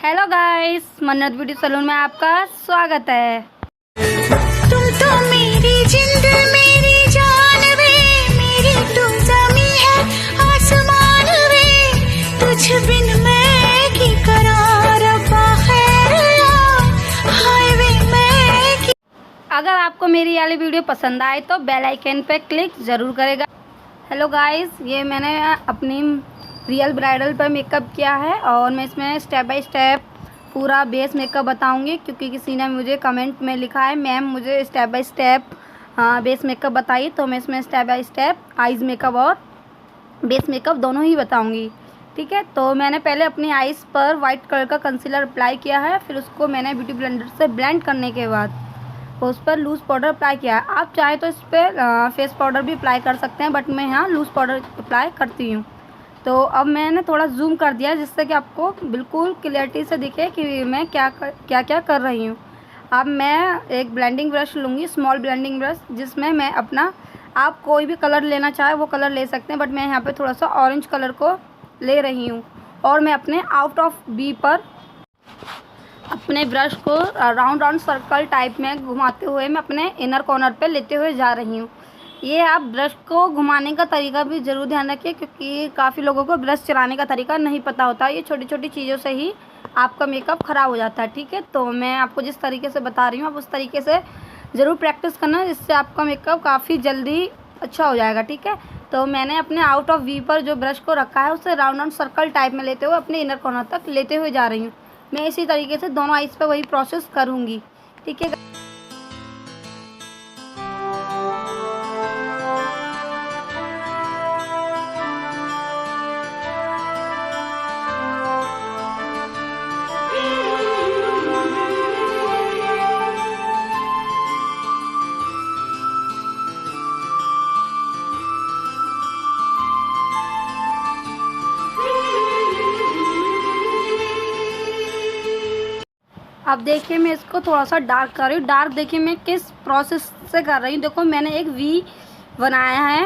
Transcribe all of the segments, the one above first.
Hello guys, मन्नत beauty salon में आपका स्वागत है। तुम तो मेरी जिंद मेरी जान वे, मेरी तू ज़मीं है आसमान वे, तुझ बिन मैं की करार रब्बा खैर हाय वे मैं की। अगर आपको मेरी वाली वीडियो पसंद आए तो बेल आइकन पे क्लिक ज़रूर करेगा। हेलो गाइस, ये मैंने अपनी रियल ब्राइडल पर मेकअप किया है और मैं इसमें स्टेप बाय स्टेप पूरा बेस मेकअप बताऊंगी, क्योंकि किसी ने मुझे कमेंट में लिखा है मैम मुझे step by step base makeup बताइए, तो मैं इसमें step by step eyes makeup और बेस मेकअप दोनों ही बताऊंगी। ठीक है, तो मैंने पहले अपनी आइज़ पर वाइट कलर का कंसीलर अप्लाई किया है, फिर उसको मैंने ब्यूटी ब्लेंडर से ब्लेंड करने के बाद उस पर लूज़ पाउडर अप्लाई किया है। आप चाहे तो इस पर फेस पाउडर भी अप्लाई कर सकते हैं, बट मैं यहाँ लूज़ पाउडर अप्लाई करती हूँ। तो अब मैंने थोड़ा जूम कर दिया जिससे कि आपको बिल्कुल क्लियरिटी से दिखे कि मैं क्या कर रही हूँ। अब मैं एक ब्लेंडिंग ब्रश लूँगी, स्मॉल ब्लेंडिंग ब्रश, जिसमें मैं अपना आप कोई भी कलर लेना चाहे वो कलर ले सकते हैं, बट मैं यहाँ पे थोड़ा सा ऑरेंज कलर को ले रही हूँ। और मैं अपने आउट ऑफ वी पर अपने ब्रश को राउंड सर्कल टाइप में घुमाते हुए मैं अपने इनर कॉर्नर पे लेते हुए जा रही हूँ। ये आप ब्रश को घुमाने का तरीका भी ज़रूर ध्यान रखिए, क्योंकि काफ़ी लोगों को ब्रश चलाने का तरीका नहीं पता होता। ये छोटी छोटी चीज़ों से ही आपका मेकअप ख़राब हो जाता है। ठीक है, तो मैं आपको जिस तरीके से बता रही हूँ आप उस तरीके से ज़रूर प्रैक्टिस करना, जिससे आपका मेकअप काफ़ी जल्दी अच्छा हो जाएगा। ठीक है, तो मैंने अपने आउट ऑफ वी पर जो ब्रश को रखा है उसे राउंड सर्कल टाइप में लेते हुए अपने इनर कॉर्नर तक लेते हुए जा रही हूँ। मैं इसी तरीके से दोनों आइज़ पर वही प्रोसेस करूँगी। ठीक है, अब देखिए मैं इसको थोड़ा सा डार्क कर रही हूँ। डार्क देखिए मैं किस प्रोसेस से कर रही हूँ। देखो मैंने एक वी बनाया है,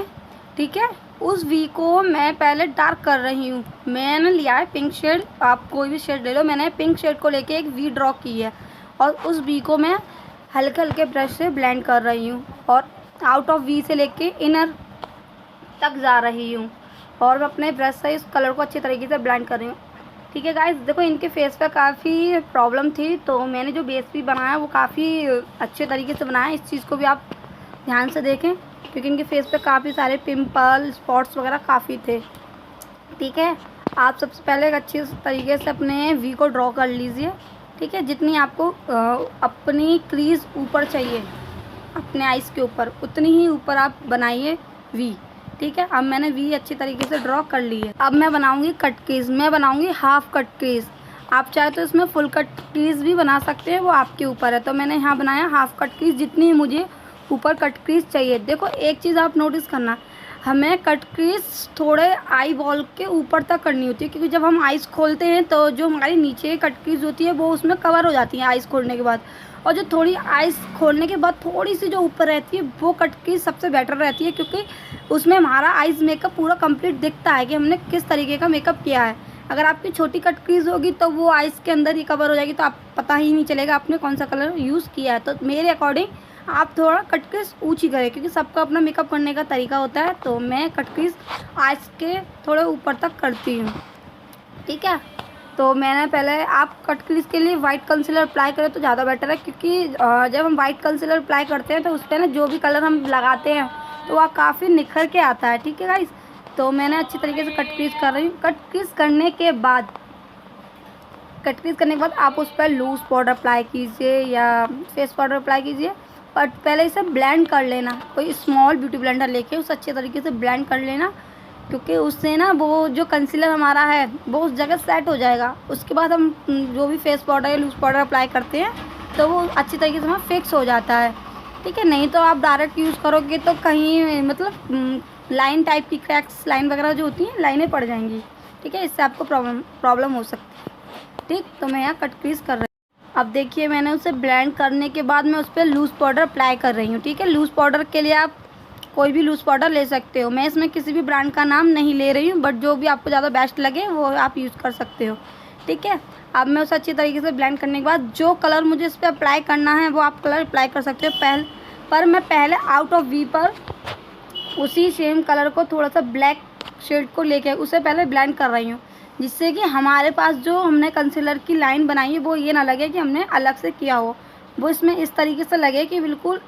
ठीक है, उस वी को मैं पहले डार्क कर रही हूँ। मैंने लिया है पिंक शेड, आप कोई भी शेड ले लो। मैंने पिंक शेड को लेके एक वी ड्रॉ की है और उस वी को मैं हल्के हल्के ब्रश से ब्लेंड कर रही हूँ और आउट ऑफ वी से लेके इनर तक जा रही हूँ और मैं अपने ब्रश से इस कलर को अच्छी तरीके से ब्लेंड कर रही हूँ। ठीक है गाइस, देखो इनके फेस पे काफ़ी प्रॉब्लम थी, तो मैंने जो बेस भी बनाया वो काफ़ी अच्छे तरीके से बनाया। इस चीज़ को भी आप ध्यान से देखें, क्योंकि इनके फेस पे काफ़ी सारे पिंपल स्पॉट्स वगैरह काफ़ी थे। ठीक है, आप सबसे पहले एक अच्छी तरीके से अपने वी को ड्रॉ कर लीजिए। ठीक है, जितनी आपको अपनी क्रीज ऊपर चाहिए अपने आइज़ के ऊपर, उतनी ही ऊपर आप बनाइए वी। ठीक है, अब मैंने वी अच्छी तरीके से ड्रॉ कर ली है। अब मैं बनाऊंगी कट क्रीज। मैं बनाऊंगी हाफ कट क्रीज। आप चाहे तो इसमें फुल कट क्रीज भी बना सकते हैं, वो आपके ऊपर है। तो मैंने यहाँ बनाया हाफ कट क्रीज, जितनी मुझे ऊपर कट क्रीज चाहिए। देखो एक चीज़ आप नोटिस करना, हमें कट क्रीज थोड़े आई बॉल के ऊपर तक करनी होती है, क्योंकि जब हम आइज़ खोलते हैं तो जो हमारी नीचे कट क्रीज होती है वो उसमें कवर हो जाती है आइज़ खोलने के बाद, और जो थोड़ी आइज़ खोलने के बाद थोड़ी सी जो ऊपर रहती है वो कट क्रीज सबसे बेटर रहती है, क्योंकि उसमें हमारा आइज़ मेकअप पूरा कंप्लीट दिखता है कि हमने किस तरीके का मेकअप किया है। अगर आपकी छोटी कट क्रीज होगी तो वो आइज़ के अंदर ही कवर हो जाएगी, तो आप पता ही नहीं चलेगा आपने कौन सा कलर यूज़ किया है। तो मेरे अकॉर्डिंग आप थोड़ा कट क्रीज ऊँची करें, क्योंकि सबका अपना मेकअप करने का तरीका होता है। तो मैं कट क्रीज आइज़ के थोड़े ऊपर तक करती हूँ। ठीक है, तो मैंने पहले आप कट क्रीज के लिए वाइट कंसीलर अप्लाई करें तो ज़्यादा बेटर है, क्योंकि जब हम वाइट कंसीलर अप्लाई करते हैं तो उस पर ना जो भी कलर हम लगाते हैं तो वह काफ़ी निखर के आता है। ठीक है गाइस, तो मैंने अच्छी तरीके से कट क्रीज कर रही हूँ। कट क्रीज करने के बाद आप उस पर लूज़ पाउडर अप्लाई कीजिए या फेस पाउडर अप्लाई कीजिए, बट पहले इसे ब्लेंड कर लेना। कोई स्मॉल ब्यूटी ब्लेंडर लेके उसे अच्छे तरीके से ब्लेंड कर लेना, क्योंकि उससे ना वो जो कंसीलर हमारा है वो उस जगह सेट हो जाएगा। उसके बाद हम जो भी फेस पाउडर या लूज़ पाउडर अप्लाई करते हैं तो वो अच्छी तरीके से वहाँ फिक्स हो जाता है। ठीक है, नहीं तो आप डायरेक्ट यूज़ करोगे तो कहीं मतलब लाइन टाइप की क्रैक्स लाइन वगैरह जो होती हैं लाइनें पड़ जाएंगी। ठीक है, इससे आपको प्रॉब्लम हो सकती है। ठीक, तो मैं यहाँ कट क्रीज कर रही हूँ। अब देखिए मैंने उसे ब्लेंड करने के बाद मैं उस पर लूज़ पाउडर अप्लाई कर रही हूँ। ठीक है, लूज़ पाउडर के लिए आप कोई भी लूज़ पाउडर ले सकते हो। मैं इसमें किसी भी ब्रांड का नाम नहीं ले रही हूँ, बट जो भी आपको ज़्यादा बेस्ट लगे वो आप यूज़ कर सकते हो। ठीक है। अब मैं उसे अच्छी तरीके से ब्लेंड करने के बाद जो कलर मुझे इस पर अप्लाई करना है वो आप कलर अप्लाई कर सकते हो। पर मैं पहले आउट ऑफ वी पर उसी सेम कलर को थोड़ा सा ब्लैक शेड को लेके उसे पहले ब्लेंड कर रही हूँ, जिससे कि हमारे पास जो हमने कंसीलर की लाइन बनाई है वो ये ना लगे कि हमने अलग से किया हो, वो इसमें इस तरीके से लगे कि बिल्कुल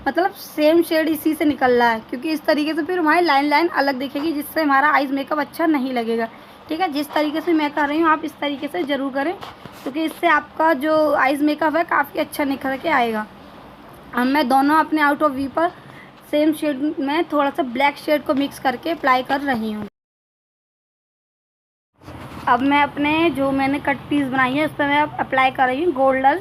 मतलब सेम शेड इसी से निकल रहा है, क्योंकि इस तरीके से फिर हमारी लाइन अलग दिखेगी, जिससे हमारा आइज़ मेकअप अच्छा नहीं लगेगा। ठीक है, जिस तरीके से मैं कर रही हूँ आप इस तरीके से ज़रूर करें, क्योंकि इससे आपका जो आइज़ मेकअप है काफ़ी अच्छा निखर के आएगा। अब मैं दोनों अपने आउट ऑफ वी पर सेम शेड में थोड़ा सा ब्लैक शेड को मिक्स करके अप्लाई कर रही हूँ। अब मैं अपने जो मैंने कट पीस बनाई है उस पर मैं अप्लाई कर रही हूँ गोल्डन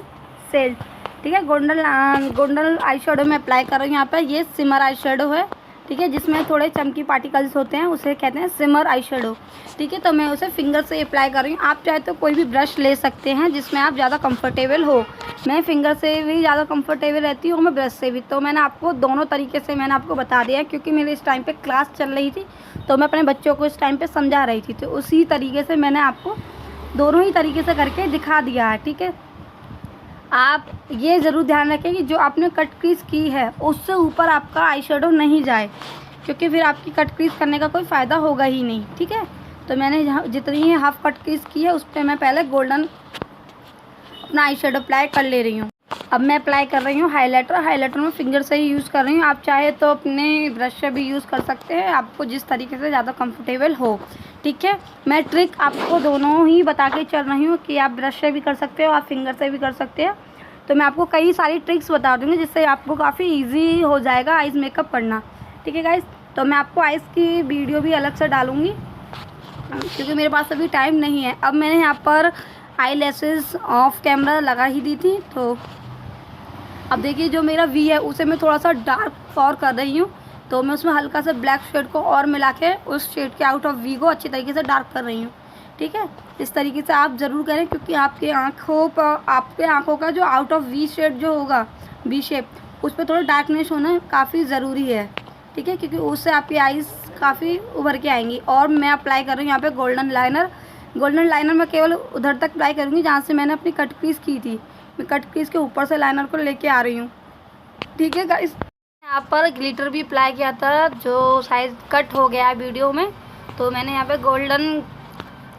सेल्ट। ठीक है, गोल्डन आई शेडो में अप्लाई कर रही हूँ। यहाँ पर ये सिमर आई शेडो है, ठीक है, जिसमें थोड़े चमकी पार्टिकल्स होते हैं, उसे कहते हैं सिमर आई शेडो। ठीक है, तो मैं उसे फिंगर से अप्लाई कर रही हूँ। आप चाहे तो कोई भी ब्रश ले सकते हैं जिसमें आप ज़्यादा कंफर्टेबल हो। मैं फिंगर से भी ज़्यादा कंफर्टेबल रहती हूँ, मैं ब्रश से भी। तो मैंने आपको दोनों तरीके से मैंने आपको बता दिया है, क्योंकि मेरे इस टाइम पे क्लास चल रही थी, तो मैं अपने बच्चों को इस टाइम पे समझा रही थी, तो उसी तरीके से मैंने आपको दोनों ही तरीके से करके दिखा दिया है। ठीक है, आप ये ज़रूर ध्यान रखें कि जो आपने कट क्रीज की है उससे ऊपर आपका आई शेडो नहीं जाए, क्योंकि फिर आपकी कट क्रीज करने का कोई फ़ायदा होगा ही नहीं। ठीक है, तो मैंने जितनी हाफ कट क्रीज की है उस पर मैं पहले गोल्डन अपना आई शेडो अप्लाई कर ले रही हूँ। अब मैं अप्लाई कर रही हूँ हाइलाइटर में फिंगर से ही यूज़ कर रही हूँ। आप चाहे तो अपने ब्रश से भी यूज़ कर सकते हैं, आपको जिस तरीके से ज़्यादा कंफर्टेबल हो। ठीक है, मैं ट्रिक आपको दोनों ही बता के चल रही हूँ कि आप ब्रश से भी कर सकते हो, आप फिंगर से भी कर सकते हैं। तो मैं आपको कई सारी ट्रिक्स बता दूँगी जिससे आपको काफ़ी ईजी हो जाएगा आइज़ मेकअप करना। ठीक है गाइस, तो मैं आपको आइज़ की वीडियो भी अलग से डालूँगी, क्योंकि मेरे पास अभी टाइम नहीं है। अब मैंने यहाँ पर आई लैसेस ऑफ कैमरा लगा ही दी थी, तो अब देखिए जो मेरा वी है उसे मैं थोड़ा सा डार्क और कर रही हूँ, तो मैं उसमें हल्का सा ब्लैक शेड को और मिला के उस शेड के आउट ऑफ वी को अच्छी तरीके से डार्क कर रही हूँ। ठीक है, इस तरीके से आप ज़रूर करें, क्योंकि आपके आँखों का जो आउट ऑफ वी शेड जो होगा, वी शेप, उस पर थोड़ा डार्कनेस होना काफ़ी ज़रूरी है। ठीक है, क्योंकि उससे आपकी आइज़ काफ़ी उभर के आएंगी। और मैं अप्लाई कर रही हूँ यहाँ पे गोल्डन लाइनर मैं केवल उधर तक अप्लाई करूँगी जहाँ से मैंने अपनी कट क्रीज की थी। मैं कट क्रीज के ऊपर से लाइनर को लेके आ रही हूँ। ठीक है गाइस, यहाँ पर ग्लिटर भी अप्लाई किया था जो साइज कट हो गया है वीडियो में, तो मैंने यहाँ पे गोल्डन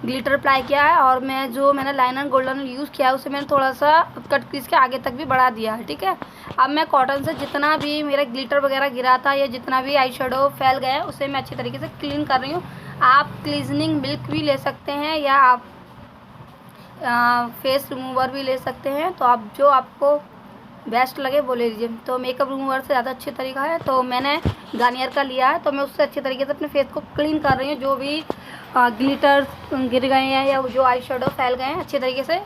ग्लिटर अप्लाई किया है, और मैंने लाइनर गोल्डन यूज़ किया है उसे मैंने थोड़ा सा कट क्रीज के आगे तक भी बढ़ा दिया है। ठीक है, अब मैं कॉटन से जितना भी मेरा ग्लिटर वगैरह गिरा था या जितना भी आई शेडो फैल गया है उसे मैं अच्छी तरीके से क्लीन कर रही हूँ। आप क्लीजनिंग मिल्क भी ले सकते हैं या आप फेस रिमूवर भी ले सकते हैं, तो आप जो आपको बेस्ट लगे वो ले लीजिए। तो मेकअप रिमूवर से ज़्यादा अच्छी तरीका है, तो मैंने गार्नियर का लिया है, तो मैं उससे अच्छी तरीके से अपने फेस को क्लीन कर रही हूँ। जो भी ग्लिटर गिर गए हैं या जो आई शेडो फैल गए हैं अच्छी तरीके से,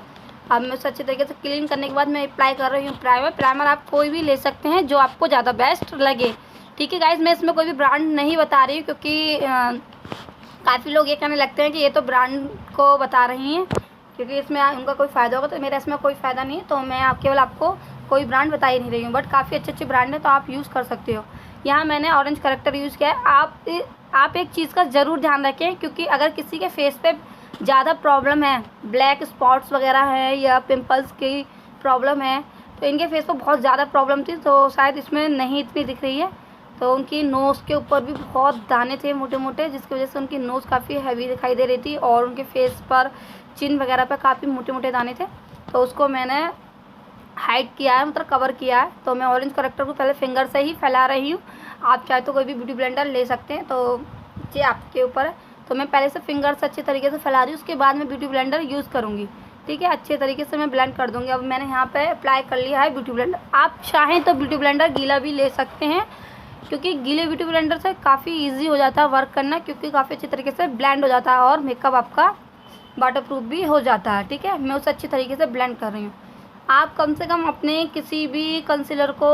अब मैं उसे अच्छी तरीके से क्लीन करने के बाद मैं अप्लाई कर रही हूँ प्राइमर आप कोई भी ले सकते हैं जो आपको ज़्यादा बेस्ट लगे। ठीक है गाइज, मैं इसमें कोई भी ब्रांड नहीं बता रही हूँ, क्योंकि काफ़ी लोग ये कहने लगते हैं कि ये तो ब्रांड को बता रही हैं, क्योंकि इसमें उनका कोई फ़ायदा होगा, तो मेरा इसमें कोई फ़ायदा नहीं है, तो मैं केवल आपको कोई ब्रांड बता ही नहीं रही हूँ, बट काफ़ी अच्छे ब्रांड है, तो आप यूज़ कर सकते हो। यहाँ मैंने ऑरेंज करेक्टर यूज़ किया है। आप एक चीज़ का ज़रूर ध्यान रखें, क्योंकि अगर किसी के फेस पे ज़्यादा प्रॉब्लम है, ब्लैक स्पॉट्स वगैरह है या पिंपल्स की प्रॉब्लम है, तो इनके फेस पर बहुत ज़्यादा प्रॉब्लम थी, तो शायद इसमें नहीं इतनी दिख रही है। तो उनकी नोज़ के ऊपर भी बहुत दाने थे मोटे मोटे, जिसकी वजह से उनकी नोज़ काफ़ी हैवी दिखाई दे रही थी, और उनके फेस पर चिन वगैरह पर काफ़ी मोटे मोटे दाने थे, तो उसको मैंने हाइड किया है, मतलब कवर किया है। तो मैं ऑरेंज करेक्टर को पहले फिंगर से ही फैला रही हूँ, आप चाहे तो कोई भी ब्यूटी ब्लेंडर ले सकते हैं, तो ये आपके ऊपर है। तो मैं पहले से फिंगर से अच्छे तरीके से फैला रही हूँ, उसके बाद मैं ब्यूटी ब्लेंडर यूज़ करूँगी। ठीक है, अच्छे तरीके से मैं ब्लेंड कर दूँगी। अब मैंने यहाँ पे अप्लाई कर लिया है ब्यूटी ब्लेंडर। आप चाहें तो ब्यूटी ब्लेंडर गीला भी ले सकते हैं, क्योंकि गीले ब्यूटी ब्लेंडर से काफ़ी ईजी हो जाता है वर्क करना, क्योंकि काफ़ी अच्छे तरीके से ब्लेंड हो जाता है और मेकअप आपका वाटरप्रूफ भी हो जाता है। ठीक है, मैं उसे अच्छी तरीके से ब्लेंड कर रही हूँ। आप कम से कम अपने किसी भी कंसीलर को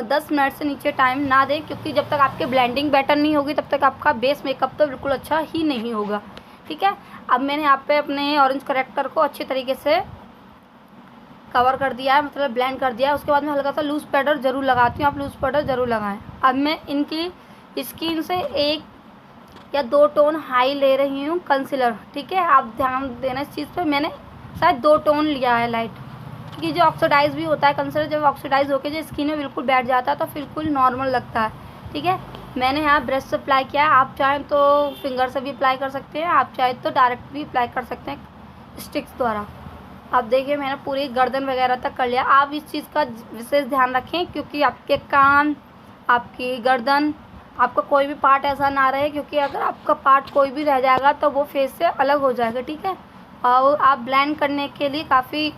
10 मिनट से नीचे टाइम ना दें, क्योंकि जब तक आपकी ब्लेंडिंग बेटर नहीं होगी तब तक आपका बेस मेकअप तो बिल्कुल अच्छा ही नहीं होगा। ठीक है, अब मैंने यहाँ पे अपने ऑरेंज करेक्टर को अच्छे तरीके से कवर कर दिया है, मतलब ब्लेंड कर दिया है। उसके बाद मैं हल्का सा लूज़ पाउडर ज़रूर लगाती हूँ, आप लूज़ पाउडर ज़रूर लगाएं। अब मैं इनकी स्किन से 1 या 2 टोन हाई ले रही हूँ कंसीलर। ठीक है, आप ध्यान देना इस चीज़ पे। मैंने शायद 2 टोन लिया है लाइट, क्योंकि जो ऑक्सीडाइज भी होता है कंसीलर, जब ऑक्सीडाइज होकर जो स्किन में बिल्कुल बैठ जाता है तो बिल्कुल नॉर्मल लगता है। ठीक है, मैंने यहाँ ब्रश से अप्लाई किया है, आप चाहें तो फिंगर से भी अप्लाई कर सकते हैं, आप चाहें तो डायरेक्ट भी अप्लाई कर सकते हैं स्टिक्स द्वारा। आप देखिए मैंने पूरी गर्दन वगैरह तक कर लिया। आप इस चीज़ का विशेष ध्यान रखें, क्योंकि आपके कान, आपकी गर्दन, आपका कोई भी पार्ट ऐसा ना रहे, क्योंकि अगर आपका पार्ट कोई भी रह जाएगा तो वो फेस से अलग हो जाएगा। ठीक है, और आप ब्लेंड करने के लिए काफ़ी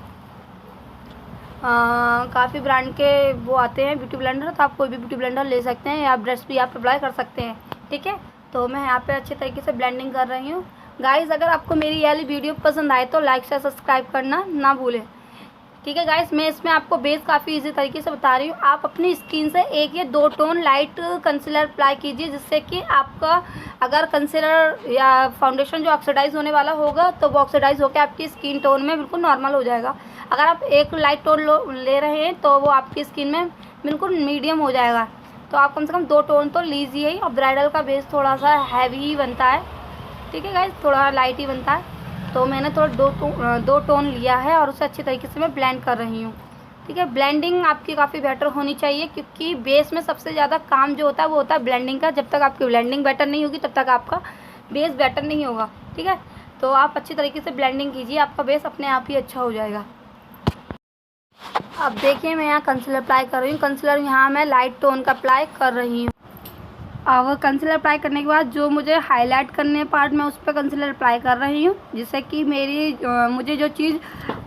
ब्रांड के वो आते हैं ब्यूटी ब्लेंडर, तो आप कोई भी ब्यूटी ब्लेंडर ले सकते हैं या ब्रश भी आप अप्लाई कर सकते हैं। ठीक है, तो मैं यहाँ पे अच्छे तरीके से ब्लेंडिंग कर रही हूँ। गाइस, अगर आपको मेरी ये वाली वीडियो पसंद आए तो लाइक से सब्सक्राइब करना ना भूलें। ठीक है गाइस, मैं इसमें आपको बेस काफ़ी इजी तरीके से बता रही हूँ। आप अपनी स्किन से 1 या 2 टोन लाइट कंसीलर अप्लाई कीजिए, जिससे कि आपका अगर कंसीलर या फाउंडेशन जो ऑक्सीडाइज होने वाला होगा तो वो ऑक्सीडाइज होकर आपकी स्किन टोन में बिल्कुल नॉर्मल हो जाएगा। अगर आप एक लाइट टोन ले रहे हैं तो वो आपकी स्किन में बिल्कुल मीडियम हो जाएगा। तो आप कम से कम 2 टोन तो लीजिए ही। और ब्राइडल का बेस थोड़ा सा हैवी ही बनता है। ठीक है गाइस, थोड़ा लाइट ही बनता है, तो मैंने थोड़ा 2 टोन लिया है और उसे अच्छी तरीके से मैं ब्लेंड कर रही हूँ। ठीक है, ब्लेंडिंग आपकी काफ़ी बेटर होनी चाहिए, क्योंकि बेस में सबसे ज़्यादा काम जो होता है वो होता है ब्लेंडिंग का। जब तक आपकी ब्लेंडिंग बेटर नहीं होगी तब तक आपका बेस बेटर नहीं होगा। ठीक है, तो आप अच्छी तरीके से ब्लेंडिंग कीजिए, आपका बेस अपने आप ही अच्छा हो जाएगा। अब देखिए मैं यहाँ कंसीलर अप्लाई कर रही हूँ। कंसीलर यहाँ मैं लाइट टोन का अप्लाई कर रही हूँ। अब कंसीलर अप्लाई करने के बाद जो मुझे हाईलाइट करने पार्ट में उस पर कंसीलर अप्लाई कर रही हूँ, जिससे कि मुझे जो चीज़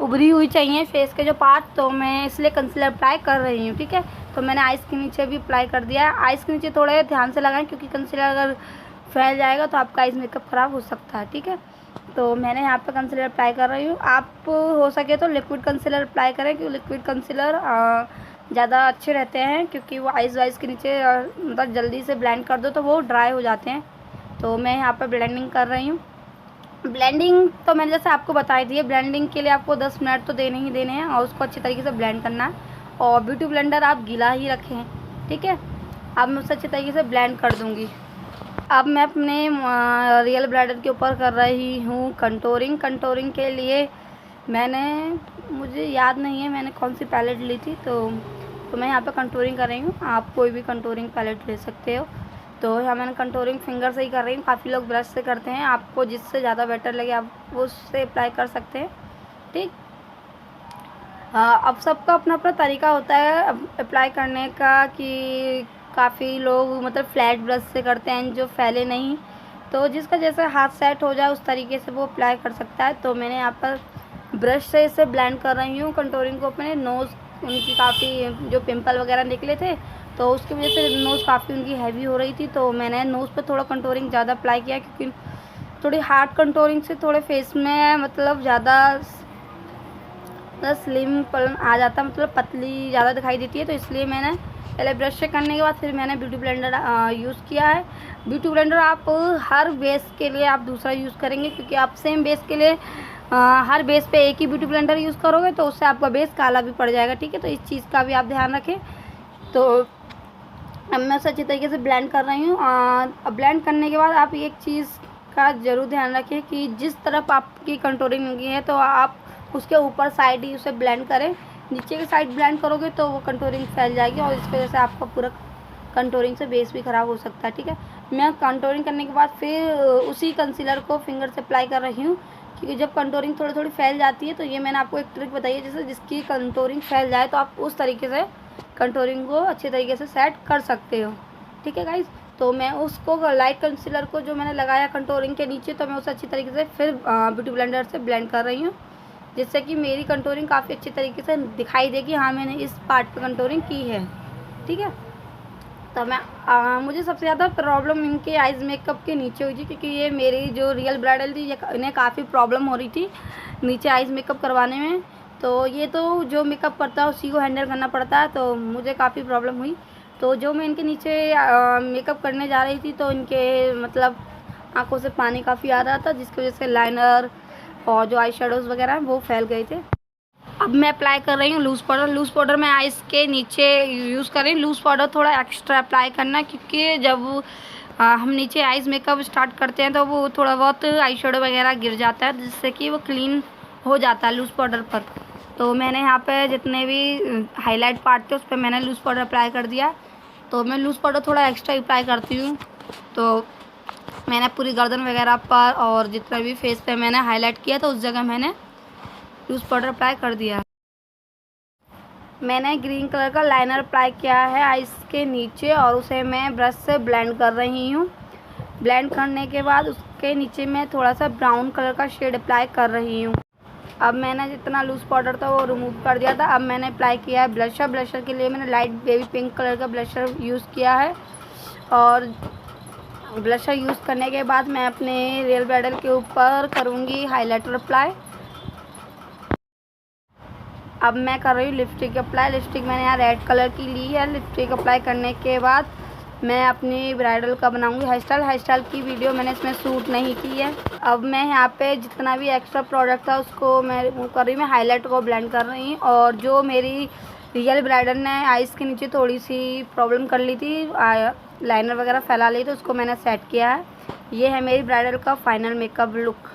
उभरी हुई चाहिए फेस के जो पार्ट, तो मैं इसलिए कंसीलर अप्लाई कर रही हूँ। ठीक है, तो मैंने आइज़ के नीचे भी अप्लाई कर दिया है। आइज़ के नीचे थोड़े ध्यान से लगाएं, क्योंकि कंसीलर अगर फैल जाएगा तो आपका आइज़ मेकअप ख़राब हो सकता है। ठीक है, तो मैंने यहाँ पर कंसीलर अप्लाई कर रही हूँ। आप हो सके तो लिक्विड कंसीलर अप्लाई करें, क्योंकि लिक्विड कंसीलर ज़्यादा अच्छे रहते हैं, क्योंकि वो आइज़ वाइज़ के नीचे मतलब जल्दी से ब्लेंड कर दो तो वो ड्राई हो जाते हैं। तो मैं यहाँ पर ब्लेंडिंग कर रही हूँ। ब्लेंडिंग तो मैंने जैसे आपको बताई थी, ब्लेंडिंग के लिए आपको 10 मिनट तो देने ही देने हैं और उसको अच्छी तरीके से ब्लेंड करना है। और ब्यूटी ब्लेंडर आप गीला ही रखें। ठीक है, अब मैं उसे अच्छी तरीके से ब्लेंड कर दूँगी। अब मैं अपने रियल ब्राइडल के ऊपर कर रही हूँ कंटूरिंग। कंटूरिंग के लिए मुझे याद नहीं है मैंने कौन सी पैलेट ली थी, तो मैं यहाँ पे कंटूरिंग कर रही हूँ। आप कोई भी कंटूरिंग पैलेट ले सकते हो। तो यहाँ मैंने कंटूरिंग फिंगर से ही कर रही हूँ। काफ़ी लोग ब्रश से करते हैं, आपको जिससे ज़्यादा बेटर लगे आप वो उससे अप्लाई कर सकते हैं। ठीक, अब सबका अपना अपना तरीका होता है अप्लाई करने का, कि काफ़ी लोग मतलब फ्लैट ब्रश से करते हैं जो फैले नहीं, तो जिसका जैसे हाथ सेट हो जाए उस तरीके से वो अप्लाई कर सकता है। तो मैंने यहाँ पर ब्रश से इसे ब्लेंड कर रही हूँ कंटूरिंग को। अपने नोज़ उनकी काफ़ी जो पिंपल वगैरह निकले थे तो उसकी वजह से नोज़ काफ़ी उनकी हैवी हो रही थी, तो मैंने नोज़ पे थोड़ा कंटूरिंग ज़्यादा अप्लाई किया, क्योंकि थोड़ी हार्ड कंटूरिंग से थोड़े फेस में मतलब ज़्यादा स्लिम पन आ जाता, मतलब पतली ज़्यादा दिखाई देती है। तो इसलिए मैंने पहले ब्रश से करने के बाद फिर मैंने ब्यूटी ब्लेंडर यूज़ किया है। ब्यूटी ब्लेंडर आप हर बेस के लिए आप दूसरा यूज़ करेंगे, क्योंकि आप सेम बेस के लिए हर बेस पे एक ही ब्यूटी ब्लेंडर यूज़ करोगे तो उससे आपका बेस काला भी पड़ जाएगा। ठीक है, तो इस चीज़ का भी आप ध्यान रखें। तो अब मैं उसे अच्छी तरीके से ब्लेंड कर रही हूँ। अब ब्लेंड करने के बाद आप एक चीज़ का ज़रूर ध्यान रखें कि जिस तरफ आपकी कंटूरिंग लगी है तो आप उसके ऊपर साइड ही उसे ब्लेंड करें। नीचे की साइड ब्लेंड करोगे तो वो कंटूरिंग फैल जाएगी और इस वजह से आपका पूरा कंटूरिंग से बेस भी ख़राब हो सकता है। ठीक है, मैं कंटूरिंग करने के बाद फिर उसी कंसीलर को फिंगर से अप्लाई कर रही हूँ, क्योंकि जब कंटूरिंग थोड़ी थोड़ी फैल जाती है तो ये मैंने आपको एक ट्रिक बताई है, जैसे जिसकी कंटूरिंग फैल जाए तो आप उस तरीके से कंटूरिंग को अच्छे तरीके से सेट कर सकते हो। ठीक है गाइस, तो मैं उसको लाइट कंसीलर को जो मैंने लगाया कंटूरिंग के नीचे, तो मैं उसे अच्छी तरीके से फिर ब्यूटी ब्लेंडर से ब्लेंड कर रही हूँ, जिससे कि मेरी कंटूरिंग काफ़ी अच्छी तरीके से दिखाई देगी। हाँ, मैंने इस पार्ट पे कंटूरिंग की है। ठीक है, तो मुझे सबसे ज़्यादा प्रॉब्लम इनके आइज़ मेकअप के नीचे हुई थी, क्योंकि ये मेरी जो रियल ब्राइडल थी इन्हें काफ़ी प्रॉब्लम हो रही थी नीचे आइज़ मेकअप करवाने में। तो ये तो जो मेकअप करता है उसी को हैंडल करना पड़ता है, तो मुझे काफ़ी प्रॉब्लम हुई। तो जो मैं इनके नीचे मेकअप करने जा रही थी तो इनके मतलब आँखों से पानी काफ़ी आ रहा था, जिसकी वजह से लाइनर और जो आई शेडोज़ वगैरह हैं वो फैल गए थे। अब मैं अप्लाई कर रही हूँ लूज़ पाउडर। लूज़ पाउडर मैं आइज़ के नीचे यूज़ कर रही हूँ। लूज़ पाउडर थोड़ा एक्स्ट्रा अप्लाई करना, क्योंकि जब हम नीचे आइज़ मेकअप स्टार्ट करते हैं तो वो थोड़ा बहुत आई शेडो वगैरह गिर जाता है, जिससे कि वो क्लीन हो जाता है लूज़ पाउडर पर। तो मैंने यहाँ पे जितने भी हाईलाइट पार्ट थे उस पर मैंने लूज़ पाउडर अप्लाई कर दिया। तो मैं लूज़ पाउडर थोड़ा एक्स्ट्रा अप्लाई करती हूँ। तो मैंने पूरी गर्दन वगैरह पर और जितना भी फेस पे मैंने हाईलाइट किया तो उस जगह मैंने लूज़ पाउडर अप्लाई कर दिया। मैंने ग्रीन कलर का लाइनर अप्लाई किया है आइज़ के नीचे और उसे मैं ब्रश से ब्लेंड कर रही हूँ। ब्लेंड करने के बाद उसके नीचे मैं थोड़ा सा ब्राउन कलर का शेड अप्लाई कर रही हूँ। अब मैंने जितना लूज़ पाउडर था वो रिमूव कर दिया था। अब मैंने अप्लाई किया है ब्लशर। ब्लशर के लिए मैंने लाइट बेबी पिंक कलर का ब्लशर यूज़ किया है। और ब्लशर यूज़ करने के बाद मैं अपने रियल ब्राइडल के ऊपर करूँगी हाइलाइटर अप्लाई। अब मैं कर रही हूँ लिपस्टिक अप्लाई। लिपस्टिक मैंने यहाँ रेड कलर की ली है। लिपस्टिक अप्लाई करने के बाद मैं अपनी ब्राइडल का बनाऊंगी हेयर स्टाइल। हेयर स्टाइल की वीडियो मैंने इसमें शूट नहीं की है। अब मैं यहाँ पे जितना भी एक्स्ट्रा प्रोडक्ट था उसको मैं रिमूव कर रही हूँ। मैं हाईलाइट को ब्लेंड कर रही हूँ। और जो मेरी रियल ब्राइडल ने आइज़ के नीचे थोड़ी सी प्रॉब्लम कर ली थी, लाइनर वगैरह फैला ली, तो उसको मैंने सेट किया है। ये है मेरी ब्राइडल का फाइनल मेकअप लुक।